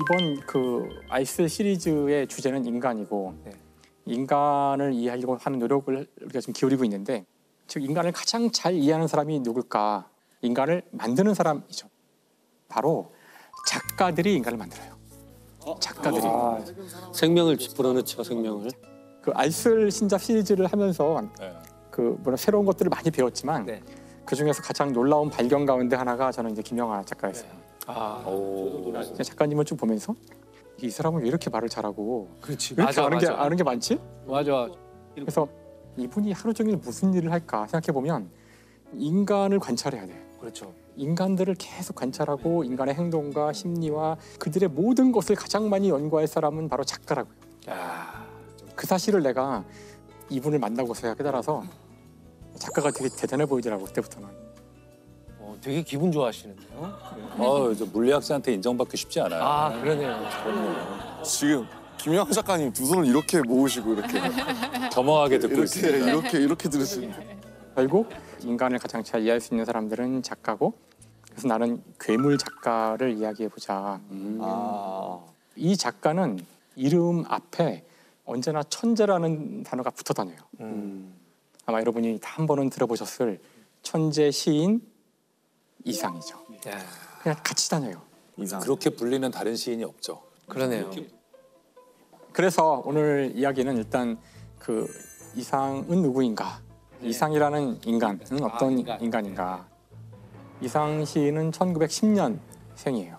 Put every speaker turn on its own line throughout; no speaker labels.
이번 그 아이스 시리즈의 주제는 인간이고 인간을 이해하려고 하는 노력을 우리가 지금 기울이고 있는데 즉 인간을 가장 잘 이해하는 사람이 누굴까? 인간을 만드는 사람이죠. 바로 작가들이 인간을 만들어요. 작가들이.
생명을 불어넣죠, 생명을.
그 알쓸 신잡 시리즈를 하면서 그 물론 새로운 것들을 많이 배웠지만 그 중에서 가장 놀라운 발견 가운데 하나가 저는 이제 김영하 작가였어요. 작가님을 좀 보면서 이 사람은 왜 이렇게 말을 잘하고
그렇지.
왜 이렇게 아는 게 많지?
맞아.
그래서 이분이 하루 종일 무슨 일을 할까 생각해 보면 인간을 관찰해야 돼.
그렇죠.
인간들을 계속 관찰하고 인간의 행동과 심리와 그들의 모든 것을 가장 많이 연구할 사람은 바로 작가라고요. 그 사실을 내가 이분을 만나고서야 깨달아서 작가가 되게 대단해 보이더라고 그때부터는.
되게 기분 좋아하시는데요?
저 물리학자한테 인정받기 쉽지 않아요.
아, 그러네요.
지금 김영하 작가님 두 손을 이렇게 모으시고 이렇게
겸허하게 듣고 있습니다.
이렇게 들으시는데
결국 인간을 가장 잘 이해할 수 있는 사람들은 작가고 그래서 나는 괴물 작가를 이야기해보자. 이 작가는 이름 앞에 언제나 천재라는 단어가 붙어 다녀요. 아마 여러분이 다 한 번은 들어보셨을 천재 시인 이상이죠. 그냥 같이 다녀요.
이상.
그렇게 불리는 다른 시인이 없죠.
그러네요.
그래서 오늘 이야기는 일단 그 이상은 누구인가? 이상이라는 인간은 어떤 인간인가? 이상 시인은 1910년 생이에요.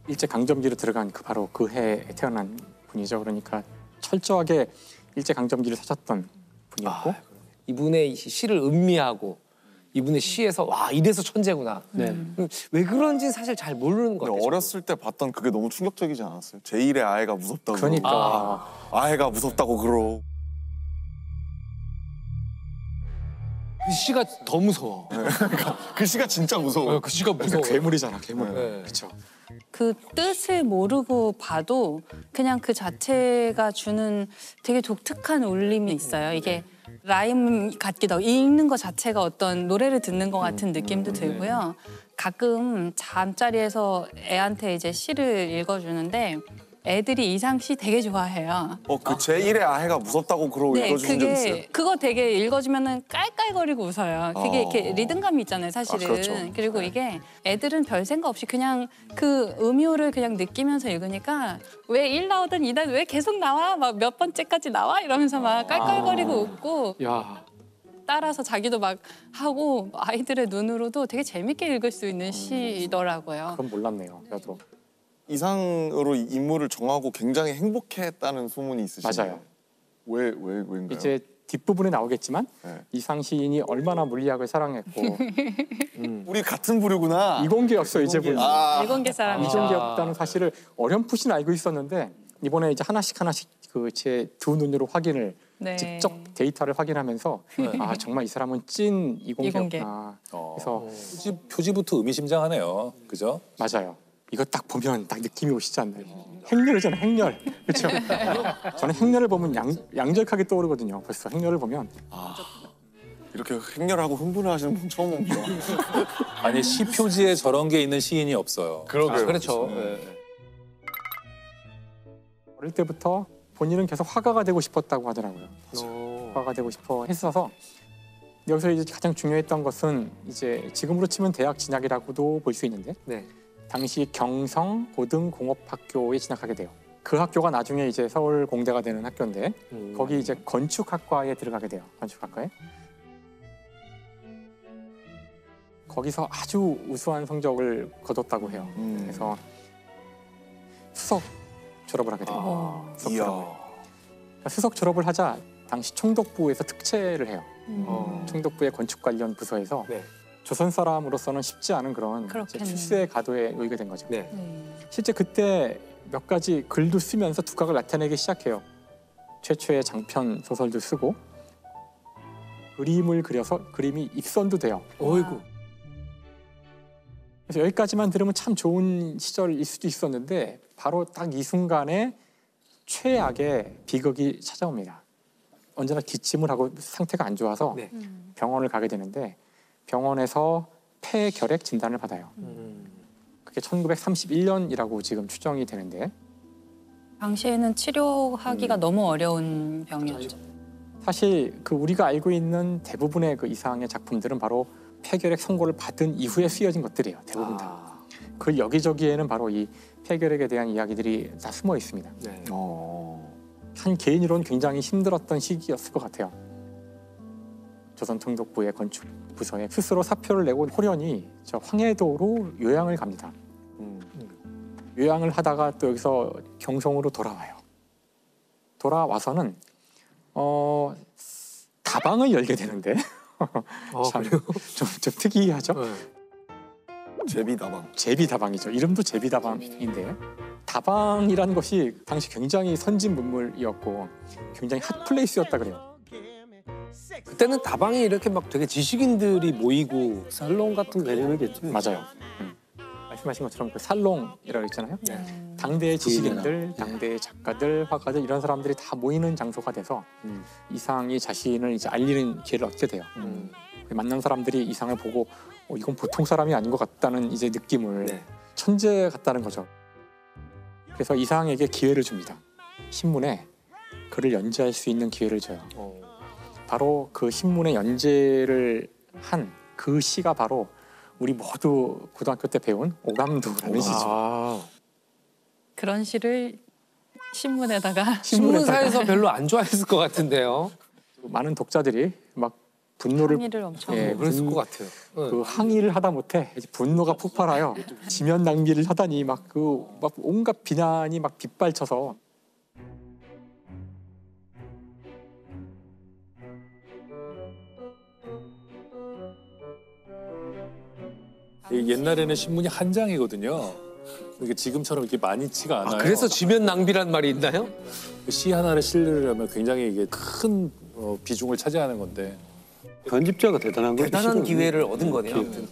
일제강점기로 들어간 바로 그 해에 태어난 분이죠. 그러니까 철저하게 일제강점기를 사셨던 분이었고
이분의 시를 음미하고 이분의 시에서 와 이래서 천재구나. 왜 그런지 사실 잘 모르는 것 같아요.
어렸을 때 봤던 그게 너무 충격적이지 않았어요? 제1의 아해가 무섭다고.
그러니까
아해가 무섭다고 그러고.
그 시가 더 무서워.
그 시가 진짜 무서워.
그 시가 무서워.
괴물이잖아, 괴물.
네.
그렇죠.
그 뜻을 모르고 봐도 그냥 그 자체가 주는 되게 독특한 울림이 있어요. 이게 라임 같기도 하고 읽는 것 자체가 어떤 노래를 듣는 것 같은 느낌도 들고요. 가끔 잠자리에서 애한테 이제 시를 읽어주는데 애들이 이상 시 되게 좋아해요.
그 제1의 아해가 무섭다고 그러고 읽어주신 적 있어요?
그거 되게 읽어주면은 깔깔거리고 웃어요. 그게 이렇게 리듬감이 있잖아요, 사실은.
그렇죠.
그리고 이게 애들은 별 생각 없이 그냥 그 음요를 그냥 느끼면서 읽으니까 왜 1 나오던 2단 왜 계속 나와? 막 몇 번째까지 나와? 이러면서 막 깔깔거리고 웃고 따라서 자기도 막 하고 아이들의 눈으로도 되게 재밌게 읽을 수 있는 시더라고요.
그건 몰랐네요, 나도.
이상으로 인물을 정하고 굉장히 행복했다는 소문이 있으시네요.
맞아요.
왜인가요?
이제 뒷부분에 나오겠지만 이상 시인이 얼마나 물리학을 사랑했고
우리 같은 부류구나.
이공계였어요, 이제 보니.
일본계 사람이죠.
이공계였다는 사실을 어렴풋이 알고 있었는데 이번에 이제 하나씩 그 제 두 눈으로 확인을 직접 데이터를 확인하면서 정말 이 사람은 찐 이공계였구나. 그래서
표지부터 의미심장하네요. 그죠?
맞아요. 이거 딱 보면 딱 느낌이 오시지 않나요? 행렬이잖아요, 행렬. 그렇죠? 저는 행렬을 보면 양절하게 떠오르거든요. 벌써 행렬을 보면.
이렇게 행렬하고 흥분하시는 분 처음 봅니다.
아니 시 표지에 저런 게 있는 시인이 없어요.
그러게요.
그렇죠.
어릴 때부터 본인은 계속 화가가 되고 싶었다고 하더라고요. 화가가 되고 싶어 했어서 여기서 이제 가장 중요했던 것은 이제 지금으로 치면 대학 진학이라고도 볼 수 있는데 당시 경성 고등공업학교에 진학하게 돼요. 그 학교가 나중에 이제 서울 공대가 되는 학교인데 거기 이제 건축학과에 들어가게 돼요. 건축학과에. 거기서 아주 우수한 성적을 거뒀다고 해요. 그래서 수석 졸업을 하게 돼요. 수석 졸업을 하자 당시 총독부에서 특채를 해요. 총독부의 건축 관련 부서에서 조선 사람으로서는 쉽지 않은 그런 출세의 가도에 놓이게 된 거죠. 실제 그때 몇 가지 글도 쓰면서 두각을 나타내기 시작해요. 최초의 장편 소설도 쓰고 그림을 그려서 그림이 입선도 돼요.
어이구.
그래서 여기까지만 들으면 참 좋은 시절일 수도 있었는데 바로 딱 이 순간에 최악의 비극이 찾아옵니다. 언제나 기침을 하고 상태가 안 좋아서 병원을 가게 되는데 병원에서 폐결핵 진단을 받아요. 그게 그게 1931년이라고 지금 추정이 되는데
당시에는 치료하기가 너무 어려운 병이었죠.
사실 그 우리가 알고 있는 대부분의 그 이상의 작품들은 바로 폐결핵 선고를 받은 이후에 쓰여진 것들이에요. 대부분 다. 그 여기저기에는 바로 이 폐결핵에 대한 이야기들이 다 숨어 있습니다.
네.
한 개인으로는 굉장히 힘들었던 시기였을 것 같아요. 조선통독부의 건축부서에 스스로 사표를 내고 호련히 저 황해도로 요양을 갑니다. 요양을 하다가 또 여기서 경성으로 돌아와요. 돌아와서는 다방을 열게 되는데 참, 좀 특이하죠?
네.
제비다방.
제비다방이죠. 이름도 제비다방인데 다방이라는 것이 당시 굉장히 선진 문물이었고 굉장히 핫플레이스였다 그래요.
그때는 다방이 이렇게 막 되게 지식인들이 모이고
살롱 같은 개념이겠죠.
맞아요. 말씀하신 것처럼 그 살롱이라고 했잖아요. 당대의 지식인들, 당대의 작가들, 화가들 이런 사람들이 다 모이는 장소가 돼서 이상이 자신을 이제 알리는 기회를 얻게 돼요. 만난 사람들이 이상을 보고 이건 보통 사람이 아닌 것 같다는 이제 느낌을 천재 같다는 거죠. 그래서 이상에게 기회를 줍니다. 신문에 글을 연재할 수 있는 기회를 줘요. 바로 그 신문에 연재를 한 그 시가 바로 우리 모두 고등학교 때 배운 오감도라는 시죠.
그런 시를 신문에다가
신문사에서 별로 안 좋아했을 것 같은데요.
많은 독자들이 막 분노를
항의를 엄청
그랬을 것 같아요.
그 항의를 하다 못해 이제 분노가 폭발하여 지면 낭비를 하다니 막 온갖 비난이 막 빗발쳐서
옛날에는 신문이 한 장이거든요. 이게 지금처럼 이렇게 많지가 않아요.
그래서 지면 낭비란 말이 있나요?
시 하나를 실으려면 굉장히 이게 큰 비중을 차지하는 건데.
편집자가 대단한 거죠.
대단한 기회를 얻은 거네요. 아무튼.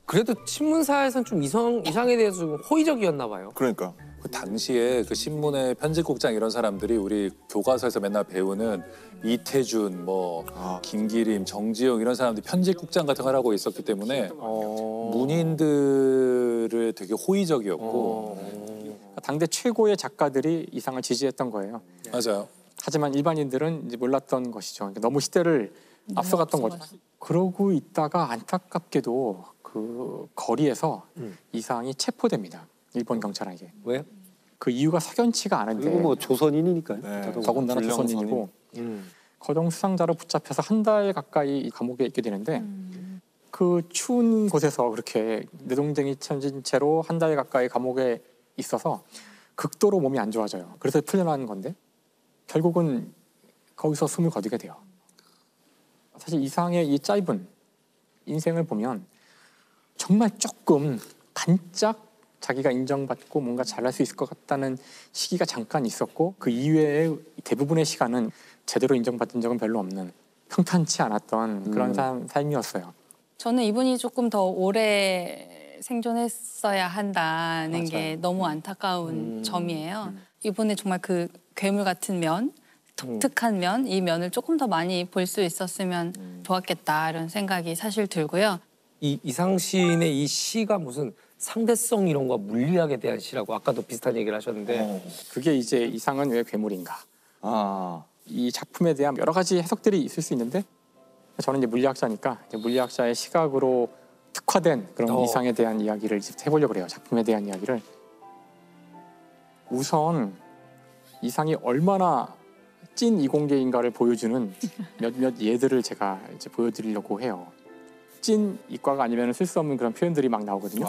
그래도 신문사에서는 좀 이상에 대해서 좀 호의적이었나 봐요.
그러니까.
그 당시에 그 신문의 편집국장 이런 사람들이 우리 교과서에서 맨날 배우는 이태준, 김기림, 정지영 이런 사람들이 편집국장 같은 걸 하고 있었기 때문에 문인들을 되게 호의적이었고
당대 최고의 작가들이 이상을 지지했던 거예요.
맞아요.
하지만 일반인들은 이제 몰랐던 것이죠. 그러니까 너무 시대를 앞서갔던 거죠. 그러고 있다가 안타깝게도 그 거리에서 이상이 체포됩니다. 일본 경찰에게.
왜요?
그 이유가 석연치가 않은데
그리고 뭐 조선인이니까요.
더군다나
불량
조선인이고 거동 수상자로 붙잡혀서 한 달 가까이 감옥에 있게 되는데 그 추운 곳에서 그렇게 내동댕이 쳐진 채로 한 달 가까이 감옥에 있어서 극도로 몸이 안 좋아져요. 그래서 풀려나는 건데 결국은 거기서 숨을 거두게 돼요. 사실 이상의 이 짧은 인생을 보면 정말 조금 반짝 자기가 인정받고 뭔가 잘할 수 있을 것 같다는 시기가 잠깐 있었고 그 이외의 대부분의 시간은 제대로 인정받은 적은 별로 없는 평탄치 않았던 그런 삶이었어요.
저는 이분이 조금 더 오래 생존했어야 한다는 게 너무 안타까운 점이에요. 이분의 정말 그 괴물 같은 면, 독특한 면, 이 면을 조금 더 많이 볼 수 있었으면 좋았겠다 이런 생각이 사실 들고요.
이 이상 시인의 이 시가 무슨 상대성 이런 거 물리학에 대한 시라고 아까도 비슷한 얘기를 하셨는데
그게 이제 이상은 왜 괴물인가? 이 작품에 대한 여러 가지 해석들이 있을 수 있는데 저는 이제 물리학자니까 이제 물리학자의 시각으로 특화된 그런 이상에 대한 이야기를 이제 해보려고 그래요. 작품에 대한 이야기를. 우선 이상이 얼마나 찐 이공계인가를 보여주는 몇몇 예들을 제가 이제 보여드리려고 해요. 찐 이과가 아니면 쓸 수 없는 그런 표현들이 막 나오거든요.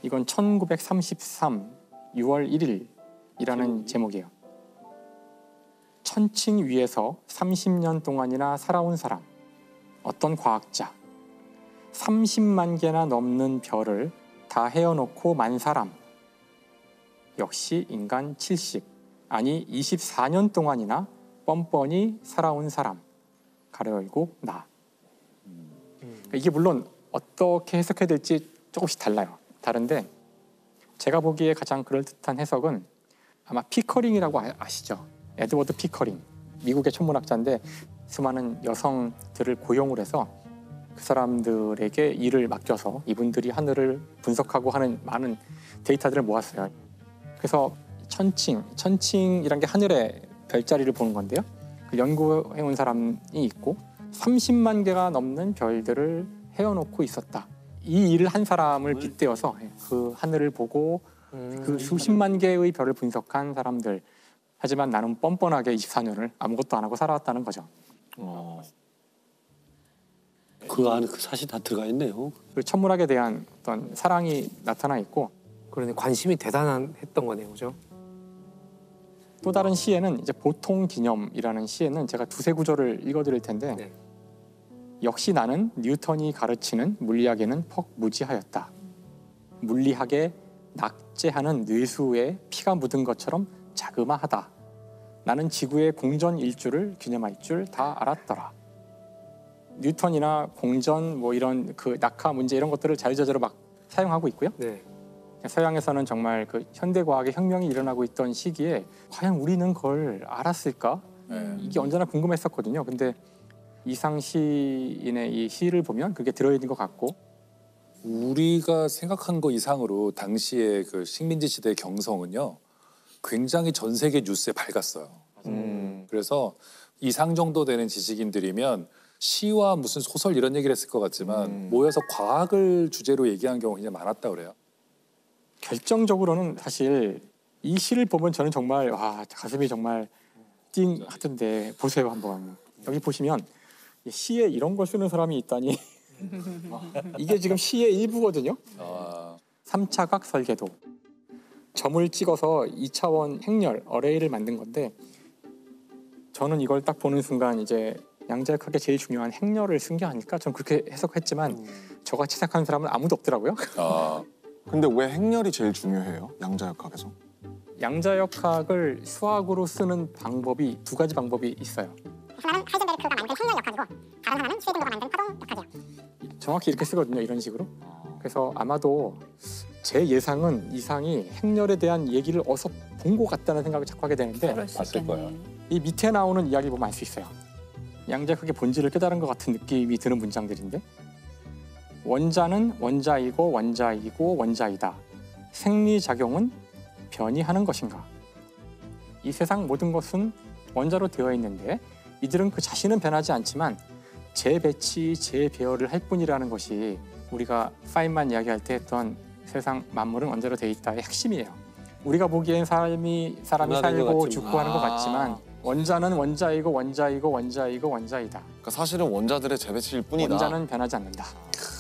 이건 1933 6월 1일이라는 제목이에요. 천칭 위에서 30년 동안이나 살아온 사람, 어떤 과학자, 30만 개나 넘는 별을 다 헤어놓고 만 사람, 역시 인간 70, 아니 24년 동안이나 뻔뻔히 살아온 사람, 가로 열고 나. 이게 물론 어떻게 해석해야 될지 조금씩 달라요. 다른데 제가 보기에 가장 그럴듯한 해석은 아마 피커링이라고 아시죠? 에드워드 피커링, 미국의 천문학자인데 수많은 여성들을 고용을 해서 그 사람들에게 일을 맡겨서 이분들이 하늘을 분석하고 하는 많은 데이터들을 모았어요. 그래서 천칭이란 게 하늘의 별자리를 보는 건데요. 그 연구해온 사람이 있고 30만 개가 넘는 별들을 헤어놓고 있었다. 이 일을 한 사람을 빗대어서 그 하늘을 보고 그 수십만 개의 별을 분석한 사람들. 하지만 나는 뻔뻔하게 24년을 아무것도 안 하고 살아왔다는 거죠.
그 안에 그 사실 다 들어가 있네요.
그 천문학에 대한 어떤 사랑이 나타나 있고
그러네 관심이 대단했던 거네요, 그죠?
또 다른 시에는 이제 보통 기념이라는 시에는 제가 두세 구절을 읽어드릴 텐데
네.
역시 나는 뉴턴이 가르치는 물리학에는 퍽 무지하였다. 물리학에 낙제하는 뇌수에 피가 묻은 것처럼 자그마하다. 나는 지구의 공전 일주를 기념할 줄 다 알았더라. 뉴턴이나 공전 뭐 이런 그 낙하 문제 이런 것들을 자유자재로 막 사용하고 있고요.
네.
서양에서는 정말 그 현대 과학의 혁명이 일어나고 있던 시기에 과연 우리는 그걸 알았을까? 이게 언제나 궁금했었거든요. 근데 이상 시인의 이 시를 보면 그게 들어있는 것 같고
우리가 생각한 거 이상으로 당시에 그 식민지 시대의 경성은요 굉장히 전 세계 뉴스에 밝았어요. 그래서 이상 정도 되는 지식인들이면 시와 무슨 소설 이런 얘기를 했을 것 같지만 모여서 과학을 주제로 얘기한 경우가 굉장히 많았다 그래요.
결정적으로는 사실 이 시를 보면 저는 정말 와 가슴이 정말 띵 하던데 보세요 한번. 여기 보시면 시에 이런 걸 쓰는 사람이 있다니 이게 지금 시의 일부거든요. 3차각 설계도. 점을 찍어서 2차원 행렬, 어레이를 만든 건데 저는 이걸 딱 보는 순간 이제 양자역학의 제일 중요한 행렬을 쓴 게 아닐까? 전 그렇게 해석했지만 저같이 생각하는 사람은 아무도 없더라고요.
근데 왜 행렬이 제일 중요해요? 양자역학에서?
양자역학을 수학으로 쓰는 방법이 두 가지 방법이 있어요.
하나는 하이젠베르크가 만든 행렬 역학이고 다른 하나는 슈레딩거가 만든 파동 역학이에요.
정확히 이렇게 쓰거든요. 이런 식으로. 그래서 아마도 제 예상은 이상이 행렬에 대한 얘기를 어디서 본 것 같다는 생각을 자꾸 하게 되는데
그럴 수
봤을
있겠네.
거예요.
이 밑에 나오는 이야기 보면 알 수 있어요. 양자역학의 본질을 깨달은 것 같은 느낌이 드는 문장들인데 원자는 원자이고 원자이고 원자이다. 생리작용은 변이하는 것인가? 이 세상 모든 것은 원자로 되어 있는데 이들은 그 자신은 변하지 않지만 재배치, 재배열을 할 뿐이라는 것이 우리가 파인만 이야기할 때 했던 세상 만물은 원자로 되어 있다의 핵심이에요. 우리가 보기엔 사람이 살고 죽고 하는 것 같지만 원자는 원자이고 원자이고 원자이고 원자이다.
그러니까 사실은 원자들의 재배치일 뿐이다.
원자는 변하지 않는다.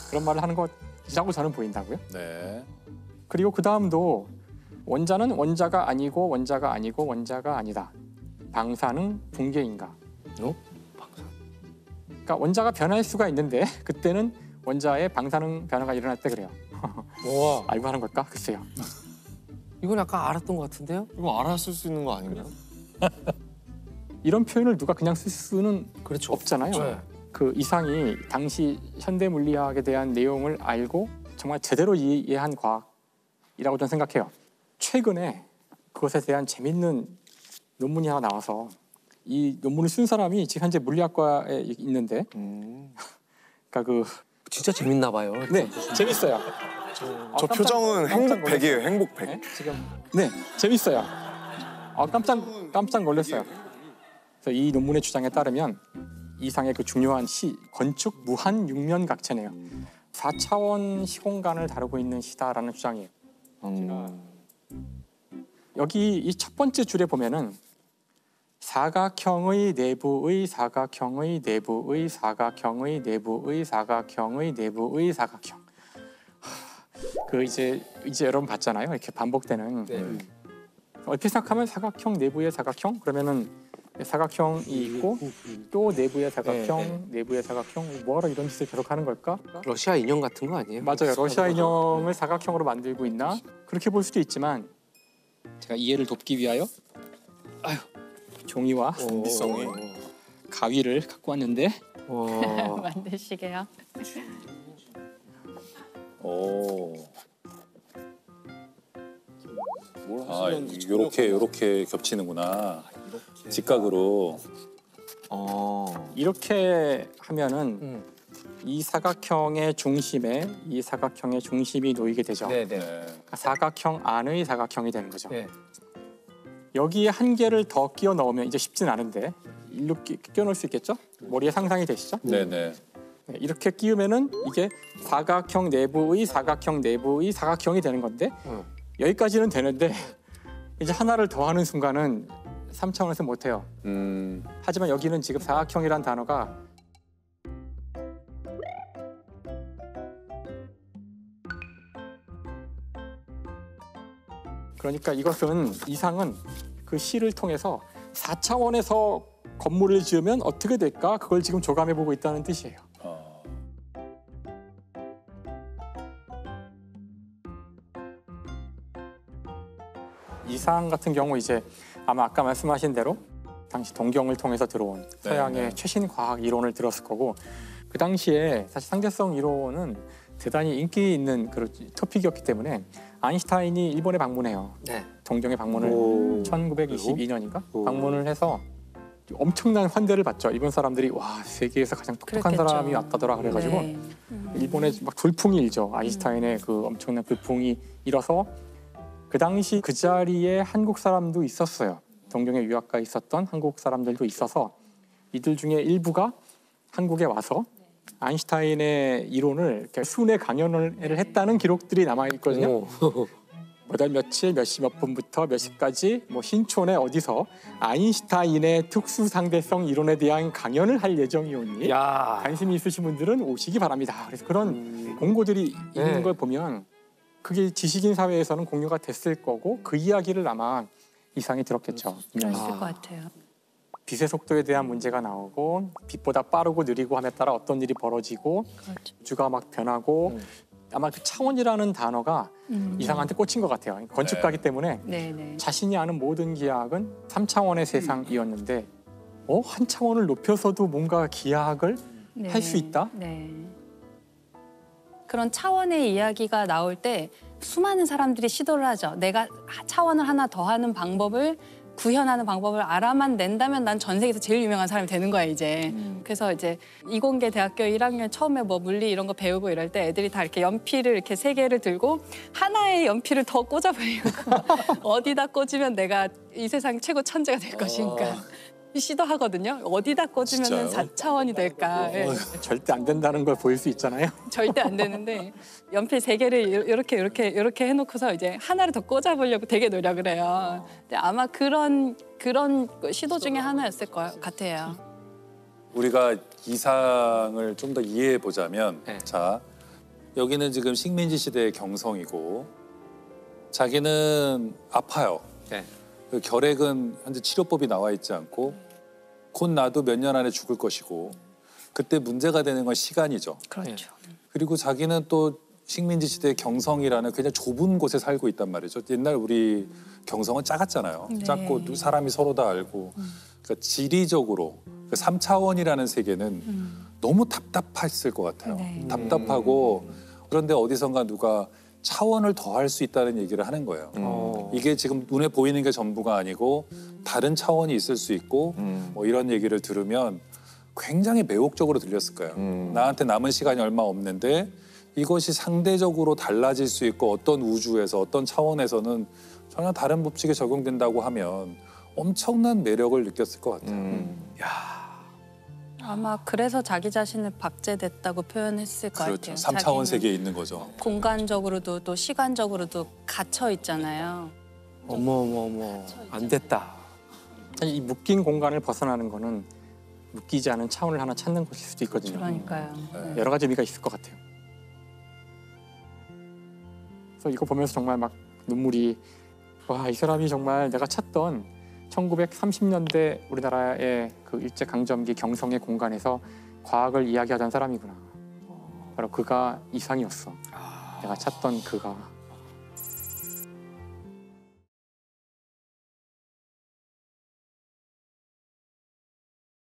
그런 말을 하는 것이라고 저는 보인다고요.
네.
그리고 그 다음도 원자는 원자가 아니고 원자가 아니고 원자가 아니다. 방사능 붕괴인가? 그러니까 원자가 변할 수가 있는데 그때는 원자의 방사능 변화가 일어날 때 그래요.
와,
알고 하는 걸까? 글쎄요.
이건 약간 알았던 것 같은데요?
이거 알았을 수 있는 거 아닌가요?
이런 표현을 누가 그냥 쓸 수는
그렇죠.
없잖아요.
네.
그 이상이 당시 현대 물리학에 대한 내용을 알고 정말 제대로 이해한 과학이라고 저는 생각해요. 최근에 그것에 대한 재밌는 논문이 하나 나와서 이 논문을 쓴 사람이 지금 현재 물리학과에 있는데 그러니까 그
진짜 재밌나 봐요.
네, 재밌어요.
저 표정은 행복백이에요. 행복백.
네, 지금 네, 재밌어요. 깜짝 놀랐어요. 그래서 이 논문의 주장에 따르면 이상의 그 중요한 시 건축 무한 육면각체네요. 4차원 시공간을 다루고 있는 시다라는 주장이에요. 여기 이 첫 번째 줄에 보면은 사각형의 내부의 사각형의 내부의 사각형의 내부의 사각형의 내부의 사각형. 그 이제 여러분 봤잖아요. 이렇게 반복되는.
네.
얼핏 생각하면 사각형 내부의 사각형 그러면은 사각형이 있고 또 내부의 사각형, 내부의 사각형 뭐하러 이런 짓을 계속 하는 걸까?
러시아 인형 같은 거 아니에요?
맞아요. 러시아 인형을 사각형으로 만들고 있나? 그렇게 볼 수도 있지만 제가 이해를 돕기 위하여 종이와
미성이.
가위를 갖고 왔는데
만드시게요.
오. 요렇게 겹치는구나. 직각으로.
이렇게 하면은 이 사각형의 중심에 이 사각형의 중심이 놓이게 되죠.
네네.
사각형 안의 사각형이 되는 거죠.
네.
여기에 한 개를 더 끼워 넣으면 이제 쉽진 않은데 일로 끼워 넣을 수 있겠죠? 머리에 상상이 되시죠?
네네.
네, 이렇게 끼우면은 이게 사각형 내부의 사각형 내부의 사각형이 되는 건데 여기까지는 되는데 이제 하나를 더하는 순간은 3차원에서 못해요. 하지만 여기는 지금 사각형이란 단어가 그러니까 이것은 이상은 그 시를 통해서 4차원에서 건물을 지으면 어떻게 될까? 그걸 지금 조감해보고 있다는 뜻이에요. 이상 같은 경우 이제 아마 아까 말씀하신 대로 당시 동경을 통해서 들어온 서양의 최신 과학 이론을 들었을 거고 그 당시에 사실 상대성 이론은 대단히 인기 있는 그런 토픽이었기 때문에 아인슈타인이 일본에 방문해요.
네.
동경에 방문을
오.
1922년인가
오.
방문을 해서 엄청난 환대를 받죠. 일본 사람들이 와 세계에서 가장 똑똑한
그렇겠죠.
사람이 왔다더라 그래가지고
네.
일본에 막 돌풍이 일죠. 아인슈타인의 그 엄청난 돌풍이 일어서 그 당시 그 자리에 한국 사람도 있었어요. 동경에 유학가 있었던 한국 사람들도 있어서 이들 중에 일부가 한국에 와서 아인슈타인의 이론을 이렇게 순회 강연을 했다는 기록들이 남아 있거든요. 몇월 며칠 몇 시 몇 분부터 몇 시까지 뭐 신촌에 어디서 아인슈타인의 특수 상대성 이론에 대한 강연을 할 예정이오니
야.
관심이 있으신 분들은 오시기 바랍니다. 그래서 그런 공고들이 있는 걸 보면 그게 지식인 사회에서는 공유가 됐을 거고 그 이야기를 아마 이상이 들었겠죠.
그랬을 것 같아요.
빛의 속도에 대한 문제가 나오고 빛보다 빠르고 느리고 함에 따라 어떤 일이 벌어지고
그렇죠.
우주가 막 변하고 아마 그 차원이라는 단어가 이상한테 꽂힌 것 같아요. 건축가기 때문에
네네.
자신이 아는 모든 기하학은 3차원의 세상이었는데 한 차원을 높여서도 뭔가 기하학을
네.
할 수 있다?
네. 그런 차원의 이야기가 나올 때 수많은 사람들이 시도를 하죠. 내가 차원을 하나 더 하는 방법을 구현하는 방법을 알아만 낸다면 난 전 세계에서 제일 유명한 사람이 되는 거야 이제. 그래서 이제 이공계 대학교 1학년 처음에 뭐 물리 이런 거 배우고 이럴 때 애들이 다 이렇게 연필을 이렇게 3개를 들고 하나의 연필을 더 꽂아버리고 어디다 꽂으면 내가 이 세상 최고 천재가 될 것인가 시도하거든요. 어디다 꽂으면
진짜요?
4차원이 될까. 예.
절대 안 된다는 걸 보일 수 있잖아요.
절대 안 되는데 연필 3개를 이렇게 해놓고서 이제 하나를 더 꽂아보려고 되게 노력을 해요. 근데 아마 그런 시도 중에 하나였을 것 같아요.
우리가 이상을 좀 더 이해해 보자면 자 여기는 지금 식민지 시대의 경성이고 자기는 아파요.
네.
그 결핵은 현재 치료법이 나와 있지 않고 곧 나도 몇 년 안에 죽을 것이고 그때 문제가 되는 건 시간이죠.
그렇죠.
그리고 자기는 또 식민지 시대의 경성이라는 그냥 좁은 곳에 살고 있단 말이죠. 옛날 우리 경성은 작았잖아요.
네.
작고 사람이 서로 다 알고 그러니까 지리적으로 그 3차원이라는 세계는 너무 답답했을 것 같아요.
네.
답답하고 그런데 어디선가 누가 차원을 더 할 수 있다는 얘기를 하는 거예요. 이게 지금 눈에 보이는 게 전부가 아니고 다른 차원이 있을 수 있고 뭐 이런 얘기를 들으면 굉장히 매혹적으로 들렸을 거예요. 나한테 남은 시간이 얼마 없는데 이것이 상대적으로 달라질 수 있고 어떤 우주에서 어떤 차원에서는 전혀 다른 법칙에 적용된다고 하면 엄청난 매력을 느꼈을 것 같아요.
아마 그래서 자기 자신을 박제됐다고 표현했을 것
그렇죠.
같아요.
3차원
자기는
세계에 있는 거죠.
공간적으로도 또 시간적으로도 갇혀 있잖아요.
어머 안 됐다.
사실 이 묶인 공간을 벗어나는 거는 묶이지 않은 차원을 하나 찾는 것일 수도 있거든요.
그러니까요. 네.
여러 가지 의미가 있을 것 같아요. 그래서 이거 보면서 정말 막 눈물이 와, 이 사람이 정말 내가 찾던 1930년대 우리나라의 그 일제강점기 경성의 공간에서 과학을 이야기하던 사람이구나. 바로 그가 이상이었어. 내가 찾던 그가.